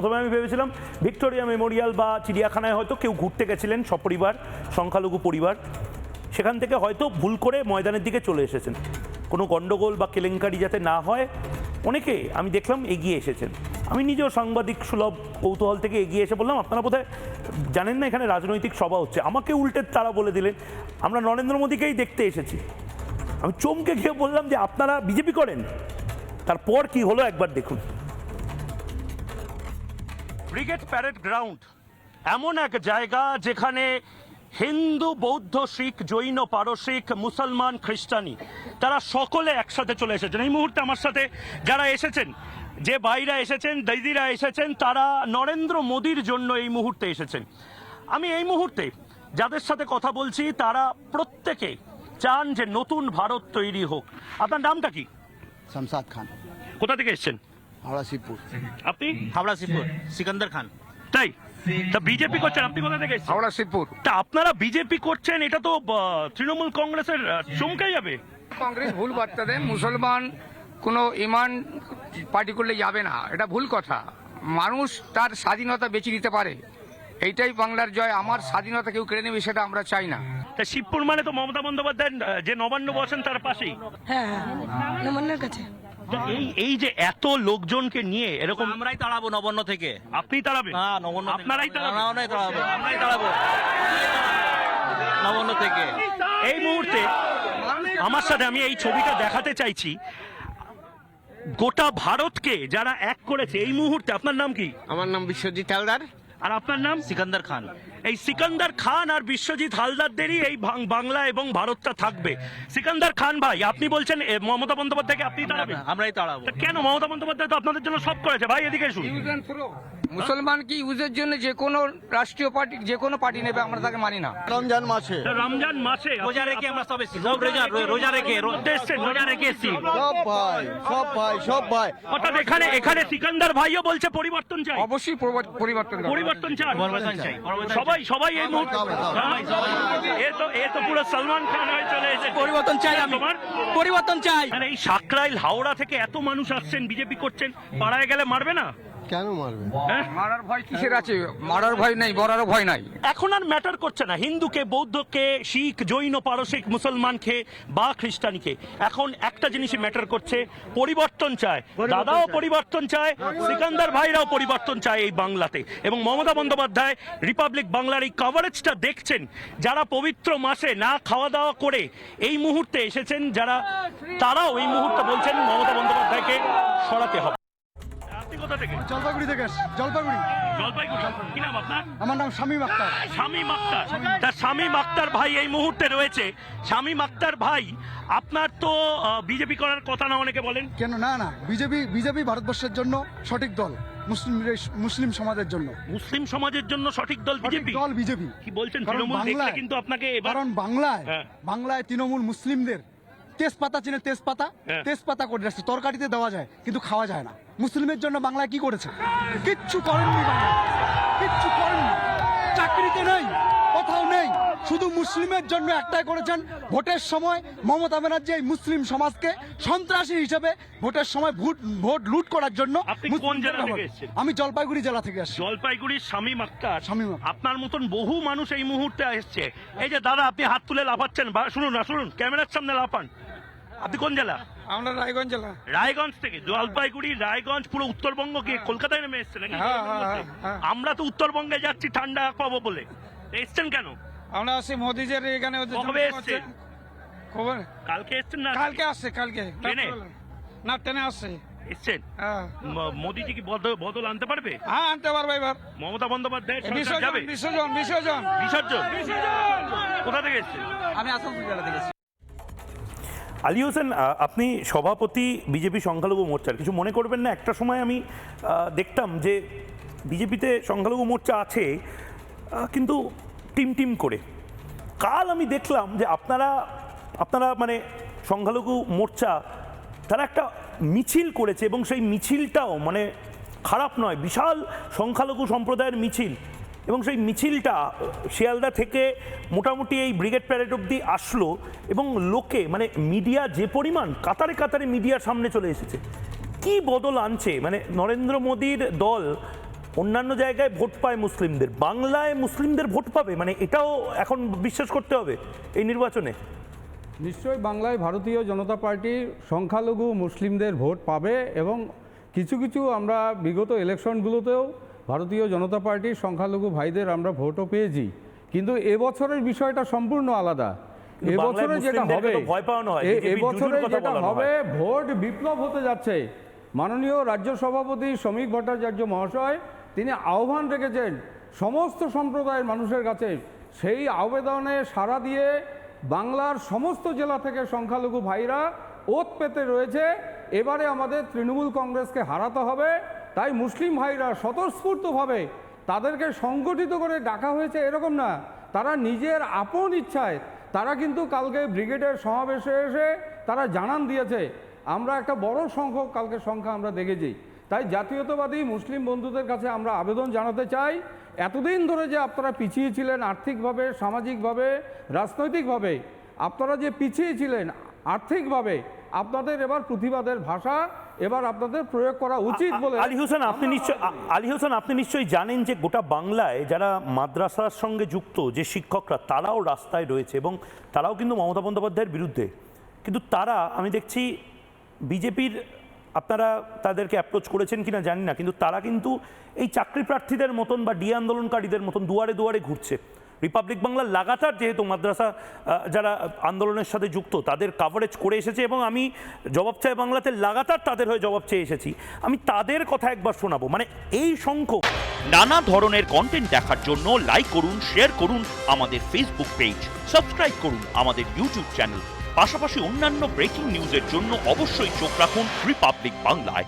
প্রথমে আমি ভেবেছিলাম ভিক্টোরিয়া মেমোরিয়াল বা চিড়িয়াখানায় হয়তো কেউ ঘুরতে গেছিলেন সপরিবার, সংখ্যালঘু পরিবার, সেখান থেকে হয়তো ভুল করে ময়দানের দিকে চলে এসেছেন। কোনো গণ্ডগোল বা কেলেঙ্কারি যাতে না হয় অনেকে আমি দেখলাম এগিয়ে এসেছেন। আমি নিজেও সাংবাদিক সুলভ কৌতূহল থেকে এগিয়ে এসে বললাম, আপনারা বোধহয় জানেন না এখানে রাজনৈতিক সভা হচ্ছে। আমাকে উল্টে তারা বলে দিলেন আমরা নরেন্দ্র মোদীকেই দেখতে এসেছি। আমি চমকে গিয়ে বললাম যে আপনারা বিজেপি করেন। তারপর কি হলো একবার দেখুন। ব্রিগেড প্যারেড গ্রাউন্ড এমন এক জায়গা যেখানে হিন্দু, বৌদ্ধ, শিখ, জৈন, পারসিক, মুসলমান, খ্রিস্টানি তারা সকলে একসাথে চলে এসেছেন। এই মুহূর্তে আমার সাথে যারা এসেছেন, যে ভাইরা এসেছেন, দিদিরা এসেছেন, তারা নরেন্দ্র মোদীর জন্য এই মুহূর্তে এসেছেন। আমি এই মুহূর্তে যাদের সাথে কথা বলছি তারা প্রত্যেকে চান যে নতুন ভারত তৈরি হোক। আপনার নামটা কি? শমশাদ খান। কোথা থেকে এসেছেন? হাওড়া শিবপুর। আপনি? হাওড়া শিবপুর। সিকান্দার খান। তাই? তা বিজেপি করছেন, আপনি কোথা থেকে এসেছেন? হাওড়া শিবপুর। তা আপনারা বিজেপি করছেন, এটা তো তৃণমূল কংগ্রেসের চমকে যাবে। কংগ্রেস ভুল বার্তা দেন, মুসলমান কোনো ইমান পার্টি করলে যাবে না, এটা ভুল কথা। মানুষ তার স্বাধীনতা বেছে নিতে পারে, এইটাই বাংলার জয়। আমার স্বাধীনতা কেউ কেড়ে নেবে সেটা আমরা চাই না। তা শিবপুর মানে তো মমতা বন্দ্যোপাধ্যায় যে নবান্ন বসেন তার পাশেই। হ্যাঁ, নবান্নের কাছে। তা এই যে এত লোকজনকে নিয়ে এরকম আমরাই তাড়াবো নবান্ন থেকে। আপনি তাড়াবেন? না, নবান্ন থেকে। আপনারাই তাড়াবেন? আমরাই তাড়াবো, আমরাই তাড়াবো নবান্ন থেকে। এই মুহূর্তে আমার সাথে আমি এই ছবিটা দেখাতে চাইছি, গোটা ভারতকে যারা এক করেছে এই মুহূর্তে। আপনার নাম কি? আমার নাম বিশ্বজিৎ হালদার। আর আপনার নাম? সিকান্দার খান। এই সিকান্দার খান আর বিশ্বজিৎ হালদারদেরই এই বাংলা এবং ভারতটা থাকবে। সিকান্দার খান ভাই, আপনি বলছেন মমতা বন্দ্যোপাধ্যায়কে আপনি তাড়াবেন? আমরাই তাড়াবো। তা কেন? মমতা বন্দ্যোপাধ্যায় তো আপনাদের জন্য সব করেছে ভাই, এদিকে এসুন। মুসলমান কি ইউজের জন্য যে কোনো রাষ্ট্রীয় পার্টি, যে কোনো পার্টি নেবে, আমরা তাকে মানি না। রমজান মাসে তা রমজান মাসে রোজা রেখে আমরা সব এসেছি, সব রোজা রেখে রোজা রেখে এসছি। সব ভাই, সব ভাই, সব ভাই। অর্থাৎ এখানে সিকান্দার ভাইও বলছে পরিবর্তন চাই। অবশ্যই পরিবর্তন দরকার। পরিবর্তন চাই। পরিবর্তন চাই। সবাই এই মুহূর্তে এ তো পুরো সলমান খান হয়ে চলে এসেছে। পরিবর্তন চাই আমি। তোমার? পরিবর্তন চাই। মানে এই সাকরাইল হাওড়া থেকে এত মানুষ আসছেন, বিজেপি করছেন, পাড়ায় গেলে মারবে না? কেন মারবে? হ্যাঁ? মারার ভয় কিসের আছে? মারার ভয় নাই, বলারও ভয় নাই। এখন আর ম্যাটার করছে না হিন্দুকে, বৌদ্ধকে, শিখ, জৈন, পারসিক, মুসলমানকে বা খ্রিস্টানিকে। এখন একটা জিনিসই ম্যাটার করছে, পরিবর্তন চায়। দাদাও পরিবর্তন চায়, সিকান্দার ভাইরাও পরিবর্তন চায় এই বাংলাতে। এবং মমতা বন্দ্যোপাধ্যায় রিপাবলিক বাংলার এই কভারেজটা দেখছেন, যারা পবিত্র মাসে না খাওয়া দাওয়া করে এই মুহূর্তে এসেছেন, যারা তারাও এই মুহূর্তে বলছেন মমতা বন্দ্যোপাধ্যায়কে সরাতে হবে। আপনি কোথা থেকে? জলপাইগুড়ি থেকে। জলপাইগুড়ি। জলপাইগুড়ি। কি নাম আপনার? আমার নাম শামীম আক্তার। শামীম আক্তার। তা শামীম আক্তার ভাই এই মুহূর্তে রয়েছে। শামীম আক্তার ভাই, আপনার তো বিজেপি করার কথা না, অনেকে বলেন। কেন? না, বিজেপি ভারতবর্ষের জন্য সঠিক দল, মুসলিম সমাজের জন্য। মুসলিম সমাজের জন্য সঠিক দল বিজেপি? দল বিজেপি। কি বলছেন? কারণ তৃণমূল দেখলে বাংলায়- কিন্তু আপনাকে এবার কারণ হ্যাঁ। বাংলায় তৃণমূল মুসলিমদের তেজপাতা চিনে, হ্যাঁ। তেজপাতা করে রাখছে, তরকারিতে দেওয়া যায় কিন্তু খাওয়া যায় না। মুসলিমের জন্য বাংলায় কি করেছে? কিচ্ছু করেননি বাংলায়, কিচ্ছু করেননি। চাকরিতে নেই, কোথাও নেই। শুধু মুসলিমের জন্য একটাই করেছেন, ভোটের সময় মমতা ব্যানার্জি এই মুসলিম সমাজকে সন্ত্রাসী হিসেবে ভোটের সময় ভোট লুট করার জন্য। আপনি কোন জেলা থেকে এসেছেন? আমি জলপাইগুড়ি জেলা থেকে আসছি। জলপাইগুড়ির শামীম আক্তার। শামীম আক্তার। আপনার মতন বহু মানুষ এই মুহূর্তে এসছে। এই যে দাদা, আপনি হাত তুলে লাফাচ্ছেন, শুনুন ক্যামেরার সামনে লাফান। আপনি কোন জেলা? আমরা রায়গঞ্জ জেলা। রায়গঞ্জ থেকে? জলপাইগুড়ি, রায়গঞ্জ, পুরো উত্তরবঙ্গ গিয়ে কলকাতায় নেমে এসছেন নাকি? হ্যাঁ। আমরা তো উত্তরবঙ্গে যাচ্ছি ঠান্ডা পাবো বলে। এসছেন কেন? আমরা আসি মোদিজের এখানে। কবে এসছেন? খবর কালকে এসছেন না? কালকে আসছে, কালকে ট্রেনে? না, ট্রেনে আসছে। এসছেন? হ্যাঁ, মোদিজি কি বদল আনতে পারবে? হ্যাঁ, আনতে পারবে এবার। মমতা বন্দ্যোপাধ্যায় সরকার যাবে? বিসর্জন। বিসর্জন? কোথা থেকে এসছেন? আমি আসানসোল জেলা থেকে এসেছি। আলী হোসেন, আপনি সভাপতি বিজেপি সংখ্যালঘু মোর্চার, কিছু মনে করবেন না? একটা সময় আমি দেখতাম যে বিজেপিতে সংখ্যালঘু মোর্চা আছে কিন্তু টিম করে। কাল আমি দেখলাম যে আপনারা মানে সংখ্যালঘু মোর্চা তারা একটা মিছিল করেছে এবং সেই মিছিলটাও মানে খারাপ নয়, বিশাল সংখ্যালঘু সম্প্রদায়ের মিছিল। এবং সেই মিছিলটা শিয়ালদা থেকে মোটামুটি এই ব্রিগেড প্যারেড অবধি আসলো এবং লোকে মানে মিডিয়া যে পরিমাণ কাতারে কাতারে মিডিয়ার সামনে চলে এসেছে। কি বদল আনছে মানে নরেন্দ্র মোদীর দল অন্যান্য জায়গায় ভোট পায় মুসলিমদের, বাংলায় মুসলিমদের ভোট পাবে, মানে এটাও এখন বিশ্বাস করতে হবে এই নির্বাচনে? নিশ্চয়ই বাংলায় ভারতীয় জনতা পার্টির সংখ্যালঘু মুসলিমদের ভোট পাবে, এবং কিছু কিছু আমরা বিগত ইলেকশনগুলোতেও ভারতীয় জনতা পার্টির সংখ্যালঘু ভাইদের আমরা ভোটও পেয়েছি। কিন্তু এবছরের বিষয়টা সম্পূর্ণ আলাদা। কিন্তু এবছরে বাংলায় যেটা মুসলিমদেরকে হবে তো ভয় পাওয়ানো হয়, BJP র এবছরে জুজুর কথা যেটা বলানো হবে, হয়। ভোট বিপ্লব হতে যাচ্ছে। মাননীয় রাজ্য সভাপতি শ্রমিক ভট্টাচার্য মহাশয় তিনি আহ্বান রেখেছেন সমস্ত সম্প্রদায়ের মানুষের কাছে, সেই আবেদনে সাড়া দিয়ে বাংলার সমস্ত জেলা থেকে সংখ্যালঘু ভাইরা ওত পেতে রয়েছে। এবারে আমাদের তৃণমূল কংগ্রেসকে হারাতে হবে। তাই মুসলিম ভাইরা স্বতঃস্ফূর্তভাবে, তাদেরকে সংগঠিত করে ডাকা হয়েছে এরকম না, তারা নিজের আপন ইচ্ছায় তারা কিন্তু কালকে ব্রিগেডের সমাবেশে এসে তারা জানান দিয়েছে। আমরা একটা বড় সংখ্যক কালকে সংখ্যা আমরা দেখেছি। তাই জাতীয়তাবাদী মুসলিম বন্ধুদের কাছে আমরা আবেদন জানাতে চাই, এতদিন ধরে যে আপনারা পিছিয়ে ছিলেন আর্থিকভাবে, সামাজিকভাবে, রাজনৈতিকভাবে, আপনারা যে পিছিয়ে ছিলেন আর্থিকভাবে, আপনাদের এবার প্রতিবাদের ভাষা এবার আপনাদের প্রয়োগ করা উচিত বলে আলী হোসেন, আপনি নিশ্চয়ই জানেন যে গোটা বাংলায় যারা মাদ্রাসার সঙ্গে যুক্ত যে শিক্ষকরা, তারাও রাস্তায় রয়েছে এবং তারাও কিন্তু মমতা বন্দ্যোপাধ্যায়ের বিরুদ্ধে। কিন্তু তারা, আমি দেখছি বিজেপির, আপনারা তাদেরকে অ্যাপ্রোচ করেছেন কিনা জানি না, কিন্তু তারা কিন্তু এই চাকরি প্রার্থীদের মতন বা ডি আন্দোলনকারীদের মতন দুয়ারে দুয়ারে ঘুরছে। রিপাবলিক বাংলার লাগাতার যেহেতু মাদ্রাসা যারা আন্দোলনের সাথে যুক্ত তাদের কাভারেজ করে এসেছে, এবং আমি জবাব চাই বাংলাতে লাগাতার তাদের হয়ে জবাব চেয়ে এসেছি, আমি তাদের কথা একবার শোনাবো। মানে এই সংখ্যক নানা ধরনের কন্টেন্ট দেখার জন্য লাইক করুন, শেয়ার করুন আমাদের ফেসবুক পেজ, সাবস্ক্রাইব করুন আমাদের ইউটিউব চ্যানেল। পাশাপাশি অন্যান্য ব্রেকিং নিউজের জন্য অবশ্যই চোখ রাখুন রিপাবলিক বাংলায়।